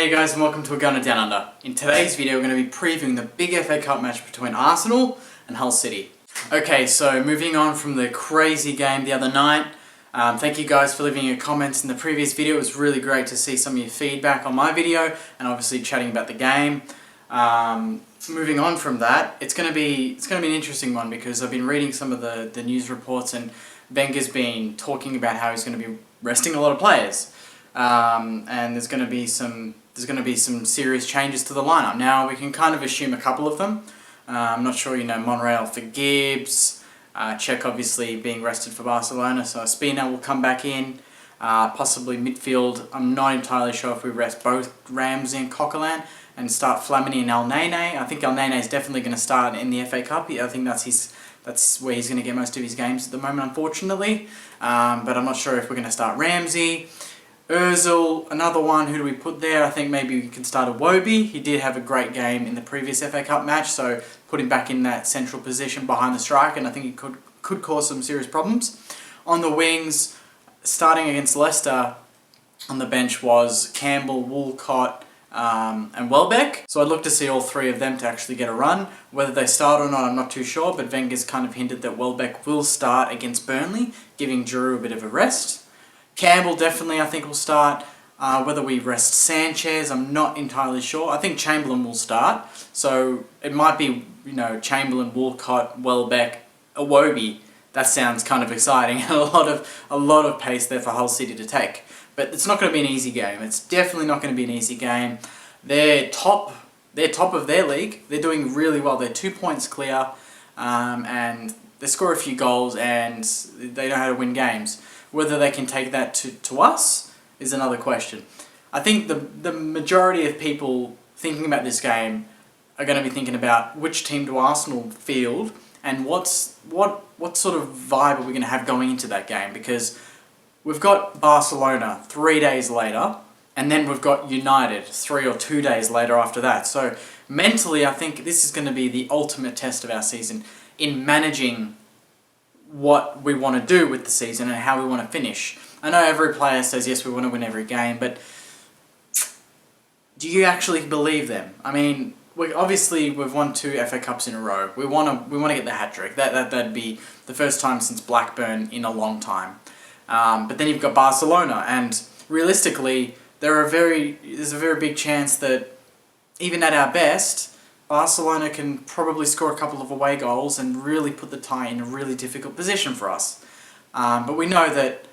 G'day guys and welcome to A Gunner Down Under. In today's video we're going to be previewing the big FA Cup match between Arsenal and Hull City. Okay, so moving on from the crazy game the other night, thank you guys for leaving your comments in the previous video. It was really great to see some of your feedback on my video and obviously chatting about the game. Moving on from that, it's going to be an interesting one because I've been reading some of the news reports and Wenger's been talking about how he's going to be resting a lot of players. And there's going to be some serious changes to the lineup. Now we can kind of assume a couple of them. I'm not sure, Monreal for Gibbs, Cech obviously being rested for Barcelona, so Espina will come back in. Possibly midfield. I'm not entirely sure if we rest both Ramsey and Coquelin and start Flamini and Elneny. I think Elneny is definitely going to start in the FA Cup. I think that's where he's going to get most of his games at the moment, unfortunately. But I'm not sure if we're going to start Ramsey. Ozil, another one, who do we put there? I think maybe we can start Iwobi. He did have a great game in the previous FA Cup match, so put him back in that central position behind the striker, and I think it could cause some serious problems. On the wings, starting against Leicester, on the bench was Campbell, Walcott, and Welbeck. So I'd look to see all three of them to actually get a run. Whether they start or not, I'm not too sure, but Wenger's kind of hinted that Welbeck will start against Burnley, giving Giroud a bit of a rest. Campbell definitely, I think, will start. Whether we rest Sanchez, I'm not entirely sure. I think Chamberlain will start. So it might be, Chamberlain, Walcott, Welbeck, Iwobi. That sounds kind of exciting. a lot of pace there for Hull City to take. But it's not going to be an easy game. It's definitely not going to be an easy game. They're top of their league. They're doing really well. They're 2 points clear, and they score a few goals, and they know how to win games. Whether they can take that to us is another question. I think the majority of people thinking about this game are going to be thinking about which team do Arsenal field and what sort of vibe are we going to have going into that game, because we've got Barcelona 3 days later, and then we've got United 3 or 2 days later after that. So mentally, I think this is going to be the ultimate test of our season in managing what we want to do with the season and how we want to finish. I know every player says, yes, we want to win every game, but do you actually believe them? I mean, we've won 2 FA Cups in a row. We want to get the hat-trick. That'd be the first time since Blackburn in a long time. But then you've got Barcelona, and realistically, there's a very big chance that even at our best, Barcelona can probably score a couple of away goals and really put the tie in a really difficult position for us. But we know that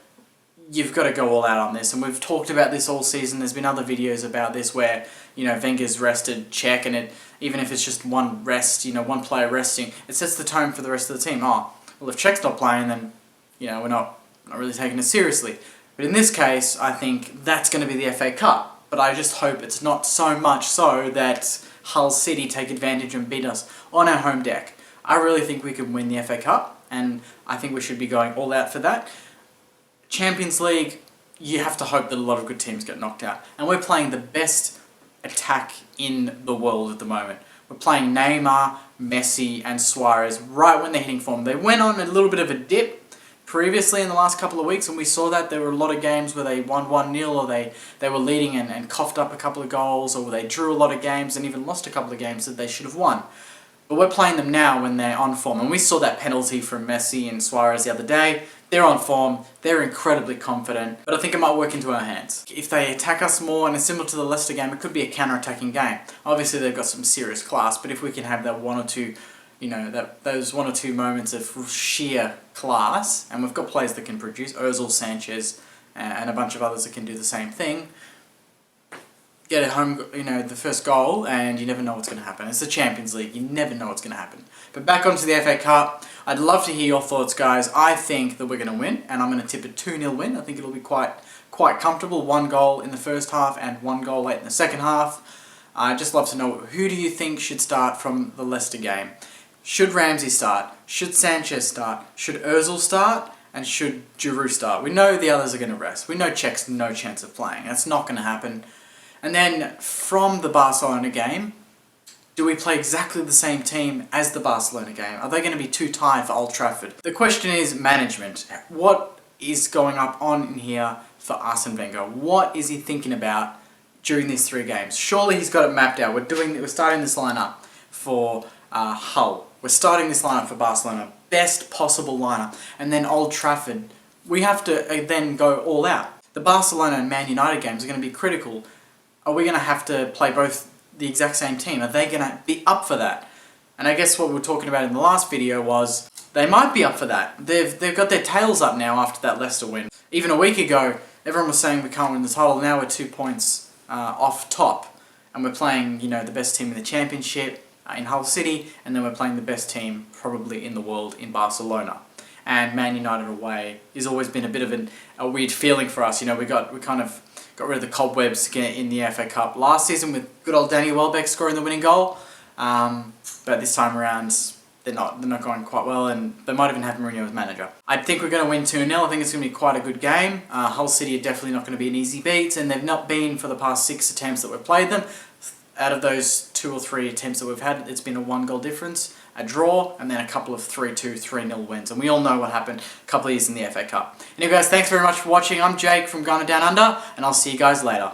you've got to go all out on this, and we've talked about this all season. There's been other videos about this where, Wenger's rested Cech, and even if it's just one rest, one player resting, it sets the tone for the rest of the team. Oh, well, if Cech's not playing, then, we're not really taking it seriously. But in this case, I think that's going to be the FA Cup. But I just hope it's not so much so that Hull City take advantage and beat us on our home deck. I really think we can win the FA Cup, and I think we should be going all out for that. Champions League, you have to hope that a lot of good teams get knocked out. And we're playing the best attack in the world at the moment. We're playing Neymar, Messi, and Suarez right when they're hitting form. They went on a little bit of a dip previously in the last couple of weeks, and we saw that there were a lot of games where they won 1-0, or they were leading and coughed up a couple of goals, or they drew a lot of games and even lost a couple of games that they should have won. But we're playing them now when they're on form, and we saw that penalty from Messi and Suarez the other day. They're on form, they're incredibly confident, but I think it might work into our hands. If they attack us more, and it's similar to the Leicester game, it could be a counter-attacking game. Obviously they've got some serious class, but if we can have that one or two those 1 or 2 moments of sheer class, and we've got players that can produce, Ozil, Sanchez, and a bunch of others that can do the same thing, get at home, the first goal, and you never know what's going to happen. It's the Champions League, you never know what's going to happen. But back onto the FA Cup, I'd love to hear your thoughts, guys. I think that we're going to win, and I'm going to tip a 2-0 win. I think it'll be quite comfortable. 1 goal in the first half and 1 goal late in the second half. I'd just love to know, who do you think should start from the Leicester game? Should Ramsey start? Should Sanchez start? Should Ozil start? And should Giroud start? We know the others are going to rest. We know Cech's no chance of playing. That's not going to happen. And then from the Barcelona game, do we play exactly the same team as the Barcelona game? Are they going to be too tired for Old Trafford? The question is management. What is going on in here for Arsene Wenger? What is he thinking about during these 3 games. Surely he's got it mapped out. We're starting this lineup for Hull. We're starting this lineup for Barcelona. Best possible lineup. And then Old Trafford, we have to then go all out. The Barcelona and Man United games are going to be critical. Are we going to have to play both the exact same team? Are they going to be up for that? And I guess what we were talking about in the last video was they might be up for that. They've got their tails up now after that Leicester win. Even a week ago, everyone was saying we can't win the title. Now we're 2 points off top. And we're playing, you know, the best team in the championship in Hull City. And then we're playing the best team probably in the world in Barcelona. And Man United away has always been a bit of a weird feeling for us. You know, we kind of got rid of the cobwebs in the FA Cup last season with good old Danny Welbeck scoring the winning goal. But this time around, they're not going quite well, and they might even have Mourinho as manager. I think we're going to win 2-0. I think it's going to be quite a good game. Hull City are definitely not going to be an easy beat, and they've not been for the past 6 attempts that we've played them. Out of those 2 or 3 attempts that we've had, it's been a 1-goal difference, a draw, and then a couple of 3-2, 3-0 wins. And we all know what happened a couple of years in the FA Cup. Anyway guys, thanks very much for watching. I'm Jake from Ghana Down Under, and I'll see you guys later.